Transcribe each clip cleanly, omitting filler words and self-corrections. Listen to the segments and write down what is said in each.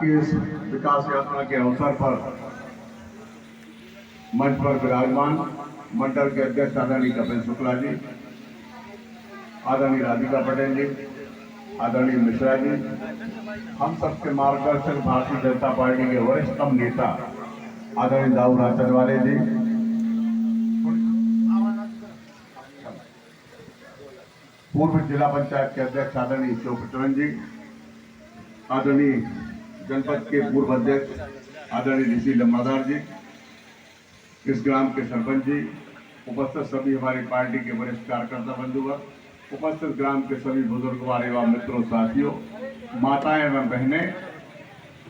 की इस विकास यात्रा के अवसर पर मंच पर विराजमान मंडल के अध्यक्ष आदरणीय कपिल शुक्ला जी, आदरणीय राधिका पटेल जी, आदरणीय मिश्रा जी, हम सबके मार्गदर्शक भारतीय जनता पार्टी के वरिष्ठतम नेता आदरणीय दाऊ राचनवाले जी, पूर्व जिला पंचायत के अध्यक्ष आदरणीय शिवपुत्रन जी, आदरणीय जनपद के पूर्व अध्यक्ष आदरणीय ऋषि लम्बादार जी, इस ग्राम के सरपंच जी, उपस्थित सभी हमारी पार्टी के वरिष्ठ कार्यकर्ता बंधुगण, उपस्थित ग्राम के सभी बुजुर्गवार एवं मित्रों, साथियों, माताएं एवं बहनें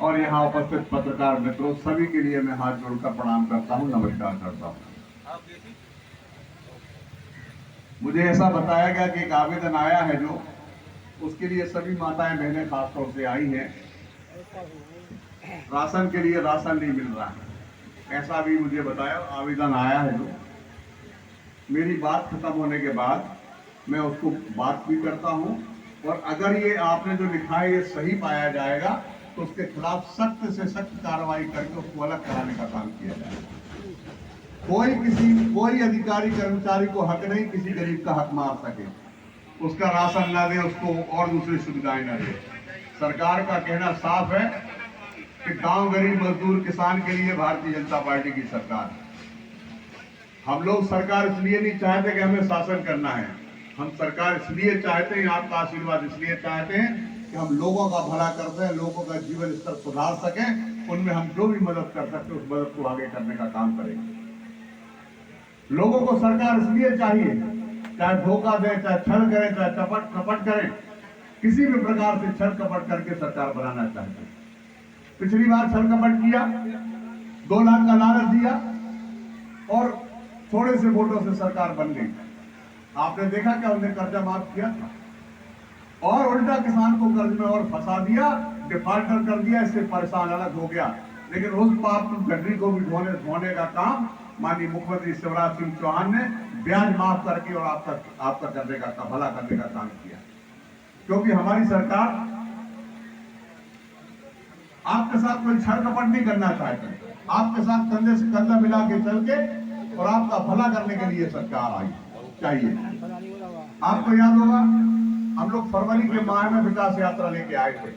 और यहाँ उपस्थित पत्रकार मित्रों, सभी के लिए मैं हाथ जोड़कर प्रणाम करता हूँ, नमस्कार करता हूँ। मुझे ऐसा बताया गया कि एक आवेदन आया है जो उसके लिए सभी माताएं बहनें खासतौर से आई हैं, राशन के लिए राशन नहीं मिल रहा है, ऐसा भी मुझे बताया। आवेदन आया है जो मेरी बात खत्म होने के बाद मैं उसको बात भी करता हूं, और अगर ये आपने जो लिखा है ये सही पाया जाएगा तो उसके खिलाफ सख्त से सख्त कार्रवाई करके उसको अलग कराने का काम किया जाएगा। कोई अधिकारी कर्मचारी को हक नहीं किसी गरीब का हक मार सके, उसका राशन ना दे, उसको और दूसरी सुविधाएं ना दे। सरकार का कहना साफ है कि गांव गरीब मजदूर किसान के लिए भारतीय जनता पार्टी की सरकार है। हम लोग सरकार इसलिए नहीं चाहते कि हमें शासन करना है, हम सरकार इसलिए चाहते हैं, आपका आशीर्वाद इसलिए चाहते हैं कि हम लोगों का भला करते हैं, लोगों का जीवन स्तर सुधार सकें, उनमें हम जो भी मदद कर सकते हैं उस मदद को आगे करने का काम करेंगे। लोगों को सरकार इसलिए चाहिए, चाहे धोखा दे, चाहे छल करे, चाहे कपट करे, किसी भी प्रकार से छल कपट करके सरकार बनाना चाहते हैं। पिछली बार छल कपट किया, 2 लाख का लालच दिया और थोड़े से वोटों से सरकार बन गई। आपने देखा क्या उन्होंने कर्जा माफ किया था और उल्टा किसान को कर्ज में और फंसा दिया, डिफॉल्टर कर दिया, इससे परेशान अलग हो गया। लेकिन उस पाप गड्ढी को भी धोने का काम माननीय मुख्यमंत्री शिवराज सिंह चौहान ने ब्याज माफ करके और आपका करने का भला करने का काम किया, क्योंकि हमारी सरकार आपके साथ कोई छल कपट नहीं करना चाहती, आपके साथ कंधे से कंधा मिला के चल के और आपका भला करने के लिए सरकार आई चाहिए। आपको याद होगा हम लोग फरवरी के माह में विकास यात्रा लेके आए थे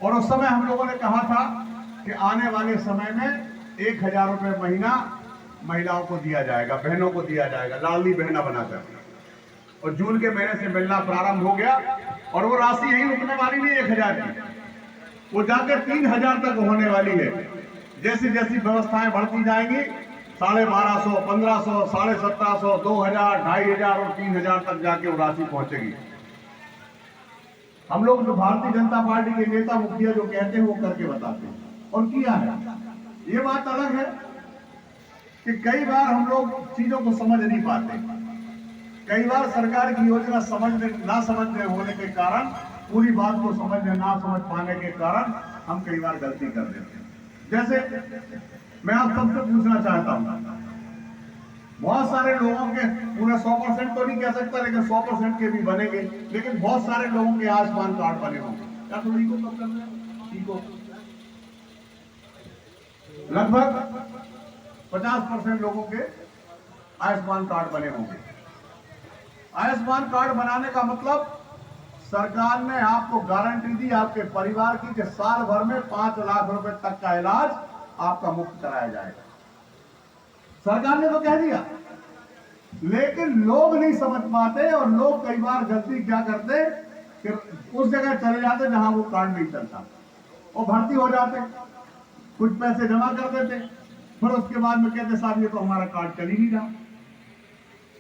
और उस समय हम लोगों ने कहा था कि आने वाले समय में 1000 रुपए महीना महिलाओं को दिया जाएगा, बहनों को दिया जाएगा, लाडली बहना बनाकर। और जून के महीने से मिलना प्रारंभ हो गया और वो राशि यही रुकने वाली नहीं 1000 की, वो जाकर 3000 तक होने वाली है। जैसी जैसी व्यवस्थाएं बढ़ती जाएंगी 1250, 1500, 1750, 2000, 2500 और 3000 तक जाके वो राशि पहुंचेगी। हम लोग जो भारतीय जनता पार्टी के नेता मुखिया जो कहते हैं वो करके बताते हैं और किया है। ये बात अलग है कि कई बार हम लोग चीजों को समझ नहीं पाते, कई बार सरकार की योजना ना समझने होने के कारण, पूरी बात को ना समझ पाने के कारण हम कई बार गलती कर देते हैं। जैसे मैं आप सबसे पूछना चाहता हूं, बहुत सारे लोगों के, पूरा 100% तो नहीं कह सकता लेकिन 100% के भी बनेंगे, लेकिन बहुत सारे लोगों के आयुष्मान कार्ड बने होंगे। क्या थोड़ी को कब करना है? ठीक हो, लगभग 50% लोगों के आयुष्मान कार्ड बने होंगे। आयुष्मान कार्ड बनाने का मतलब सरकार ने आपको गारंटी दी आपके परिवार की कि साल भर में 5 लाख रुपए तक का इलाज आपका मुफ्त कराया जाएगा। सरकार ने तो कह दिया, लेकिन लोग नहीं समझ पाते और लोग कई बार गलती क्या करते कि उस जगह चले जाते जहां वो कार्ड नहीं चलता और भर्ती हो जाते, कुछ पैसे जमा कर देते, फिर उसके बाद में कहते साहब ये तो हमारा कार्ड चल ही नहीं रहा।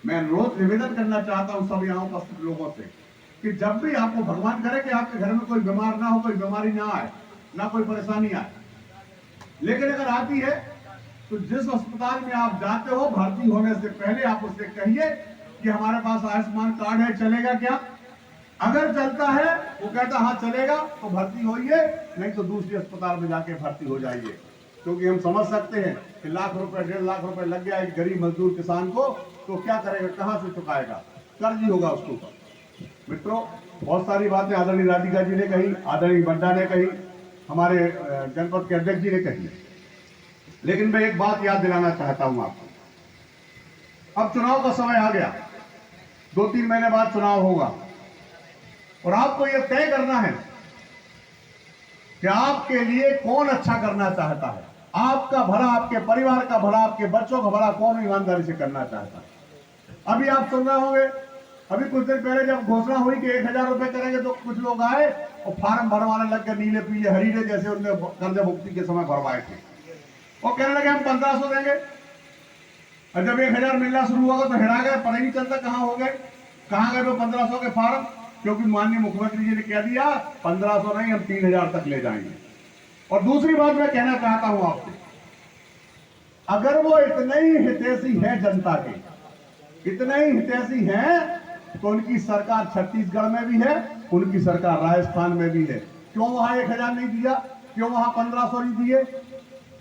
मैं रोज निवेदन करना चाहता हूं सब यहाँ उपस्थित लोगों से कि जब भी आपको, भगवान करे कि आपके घर में कोई बीमार ना हो, कोई बीमारी ना आए, ना कोई परेशानी आए, लेकिन अगर आती है तो जिस अस्पताल में आप जाते हो भर्ती होने से पहले आप उससे कहिए कि हमारे पास आयुष्मान कार्ड है, चलेगा क्या? अगर चलता है वो कहता हाँ चलेगा तो भर्ती होइए, नहीं तो दूसरे अस्पताल में जाके भर्ती हो जाइए। क्योंकि हम समझ सकते हैं कि लाख रुपए 1.5 लाख रुपए लग गया एक गरीब मजदूर किसान को, तो क्या करेगा, कहां से चुकाएगा? कर्ज ही होगा उसके ऊपर। मित्रों, बहुत सारी बातें आदरणीय राधिका जी ने कही, आदरणीय बंडा ने कही, हमारे जनपद के अध्यक्ष जी ने कही है। लेकिन मैं एक बात याद दिलाना चाहता हूं आपको, अब चुनाव का समय आ गया, 2-3 महीने बाद चुनाव होगा और आपको यह तय करना है कि आपके लिए कौन अच्छा करना चाहता है, आपका भला, आपके परिवार का भला, आपके बच्चों का भला कौन ईमानदारी से करना चाहता है। अभी आप सुन रहे होंगे, अभी कुछ दिन पहले जब घोषणा हुई कि 1000 रुपए करेंगे तो कुछ लोग आए और फार्म भरवाने लग गए, नीले पीले हरीले जैसे उनने कर्ज मुक्ति के समय भरवाए थे। वो कहने लगे हम 1500 देंगे, और जब 1000 मिलना शुरू होगा तो हिरा गए, पता ही नहीं चलता कहां हो गए, कहां गए वो 1500 के फार्म, क्योंकि माननीय मुख्यमंत्री जी ने कह दिया 1500 नहीं, हम 3000 तक ले जाएंगे। और दूसरी बात मैं कहना चाहता हूं आपसे, अगर वो इतने ही हितैषी है जनता के, इतने ही हितैषी हैं, तो उनकी सरकार छत्तीसगढ़ में भी है, उनकी सरकार राजस्थान में भी है। क्यों वहां 1000 नहीं दिया, क्यों वहां 1500 नहीं दिए?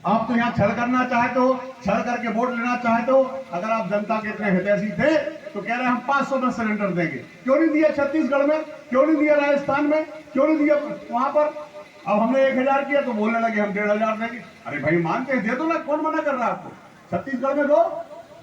आप तो यहां छल करना चाहते हो, छल करके वोट लेना चाहते हो। अगर आप जनता के इतने हितैषी थे तो कह रहे हैं हम 500 में सिलेंडर देंगे, क्यों नहीं दिया छत्तीसगढ़ में, क्यों नहीं दिया राजस्थान में, क्यों नहीं दिया वहां पर? अब हमने 1000 किया तो बोलने लगे हम 1500 देंगे। अरे भाई मानते हैं, दे दो ना, कौन मना कर रहा है आपको? छत्तीसगढ़ में दो,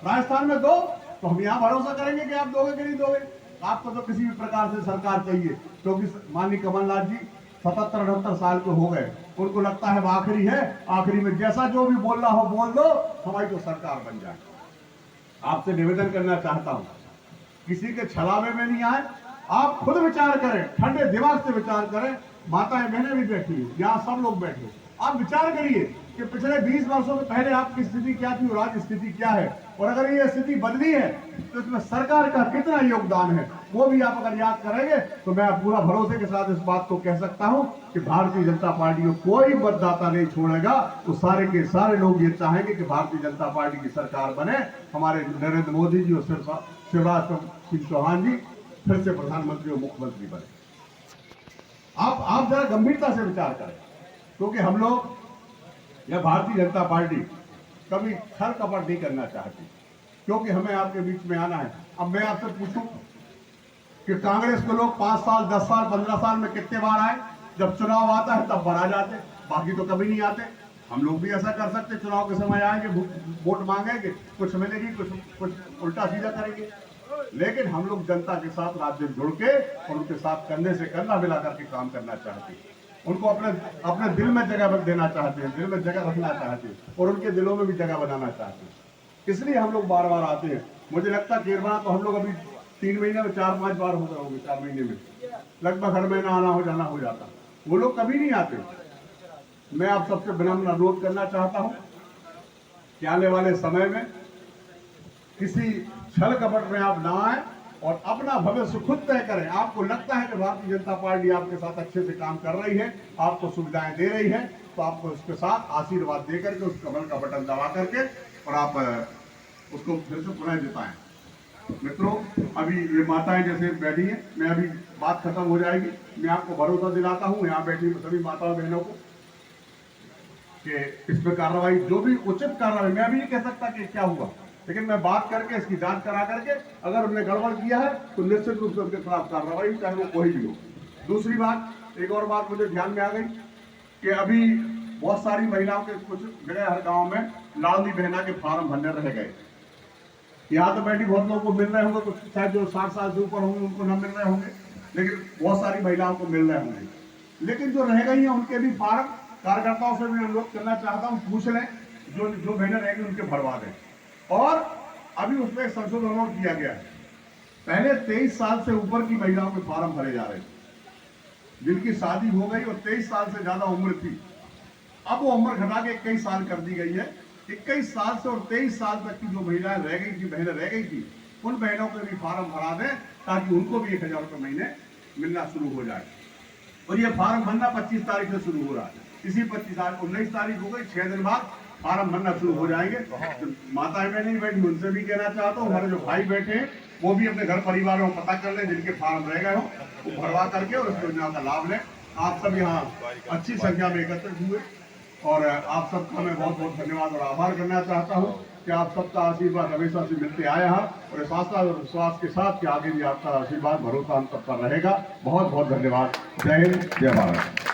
राजस्थान में दो, तो हम यहाँ भरोसा करेंगे कि आप दोगे कि नहीं दोगे। आपको तो किसी भी प्रकार से सरकार चाहिए, क्योंकि माननीय कमलनाथ जी 77-78 साल के हो गए, उनको लगता है वो आखिरी है, आखिरी में जैसा जो भी बोलना हो बोल दो, हमारी तो सरकार बन जाए। आपसे निवेदन करना चाहता हूं, किसी के छलावे में नहीं आए, आप खुद विचार करें, ठंडे दिमाग से विचार करें। माताएं बहनें भी बैठी है, यहाँ सब लोग बैठे, आप विचार करिए कि पिछले 20 वर्षों में पहले आपकी स्थिति क्या थी और आज स्थिति क्या है, और अगर ये स्थिति बदली है तो इसमें सरकार का कितना योगदान है, वो भी आप अगर याद करेंगे तो मैं पूरा भरोसे के साथ इस बात को कह सकता हूं कि भारतीय जनता पार्टी को कोई मतदाता नहीं छोड़ेगा। तो सारे के सारे लोग ये चाहेंगे कि भारतीय जनता पार्टी की सरकार बने, हमारे नरेंद्र मोदी जी और शिवराज सिंह चौहान जी फिर से प्रधानमंत्री और मुख्यमंत्री बने। आप जरा गंभीरता से विचार करें, क्योंकि हम लोग या भारतीय जनता पार्टी कभी छल कपट नहीं करना चाहती, क्योंकि हमें आपके बीच में आना है। अब मैं आपसे पूछूं कि कांग्रेस के लोग 5 साल, 10 साल, 15 साल में कितने बार आए? जब चुनाव आता है तब बाहर आ जाते, बाकी तो कभी नहीं आते। हम लोग भी ऐसा कर सकते, चुनाव के समय आएंगे, वोट मांगेंगे, कुछ मिलेगी, कुछ उल्टा सीधा करेंगे, लेकिन हम लोग जनता के साथ रात दिन जुड़ के और उनके साथ कंधे से कंधा मिला करके काम करना चाहते हैं। उनको अपने दिल में जगह देना चाहते हैं, दिल में जगह रखना चाहते हैं और उनके दिलों में भी जगह बनाना चाहते हैं। इसलिए हम लोग बार बार आते हैं। मुझे लगता है केरला तो हम लोग अभी 3 महीने में 4-5 बार हो गए होंगे, 4 महीने में लगभग हर महीना आना हो जाना हो जाता, वो लोग कभी नहीं आते। मैं आप सबसे विनम्र अनुरोध करना चाहता हूं कि आने वाले समय में किसी छल कपट में आप ना आए और अपना भविष्य खुद तय करें। आपको लगता है कि भारतीय जनता पार्टी आपके साथ अच्छे से काम कर रही है, आपको सुविधाएं दे रही है, तो आपको उसके साथ आशीर्वाद दे करके उस कमल का बटन दबा करके और आप उसको फिर से पुनः जिताएं। मित्रों, अभी ये माताएं जैसे बैठी हैं, मैं अभी बात खत्म हो जाएगी, मैं आपको भरोसा दिलाता हूं यहाँ बैठी सभी माताओं बहनों को कि इस पर कार्रवाई, जो भी उचित कार्रवाई, मैं अभी नहीं कह सकता कि क्या हुआ, लेकिन मैं बात करके इसकी जांच करा करके अगर उन्होंने गड़बड़ किया है तो निश्चित रूप से उनके खिलाफ कार्रवाई, चाहे वो कोई भी हो। दूसरी बात, एक और बात मुझे ध्यान में आ गई कि अभी बहुत सारी महिलाओं के कुछ जगह हर गांव में लाडली बहना के फार्म भरने रह गए। यहाँ तो बैठी बहुत लोगों को मिल रहे होंगे, कुछ शायद जो 60 साल से ऊपर होंगे उनको न मिल रहे होंगे, लेकिन बहुत सारी महिलाओं को मिल रहे होंगे। लेकिन जो रह गई हैं उनके भी फार्म कार्यकर्ताओं से भी अनुरोध करना चाहता हूँ, पूछ लें, जो बहनें रहेंगी उनके भरवा दें। और अभी उसमें एक संशोधन और किया गया है, पहले 23 साल से ऊपर की महिलाओं के फार्म भरे जा रहे थे, जिनकी शादी हो गई और 23 साल से ज्यादा उम्र थी, अब वो उम्र घटा के 21 साल कर दी गई है। 21 साल से और 23 साल तक की जो महिलाएं रह गई थी, बहनें रह गई थी, उन बहनों को भी फार्म भरा दें ताकि उनको भी 1000 रुपये महीने मिलना शुरू हो जाए। और ये फार्म भरना 25 तारीख से शुरू हो रहा है, इसी 19 तारीख हो गई, 6 दिन बाद फार्म भरना शुरू हो जाएंगे। तो माताएं बहनें बैठी, उनसे भी कहना चाहता हूँ, हमारे जो भाई बैठे हैं वो भी अपने घर परिवारों को पता कर लें, जिनके फार्म रह गए हो वो भरवा करके और इस योजना का लाभ लें। आप सब यहाँ अच्छी संख्या में एकत्रित हुए और आप सबका मैं बहुत बहुत धन्यवाद और आभार करना चाहता हूँ कि आप सबका आशीर्वाद हमेशा से मिलते आया है और इस आस्था और विश्वास के साथ कि आगे भी आपका आशीर्वाद भरोसा हम सब पर रहेगा। बहुत बहुत धन्यवाद। जय हिंद, जय भारत।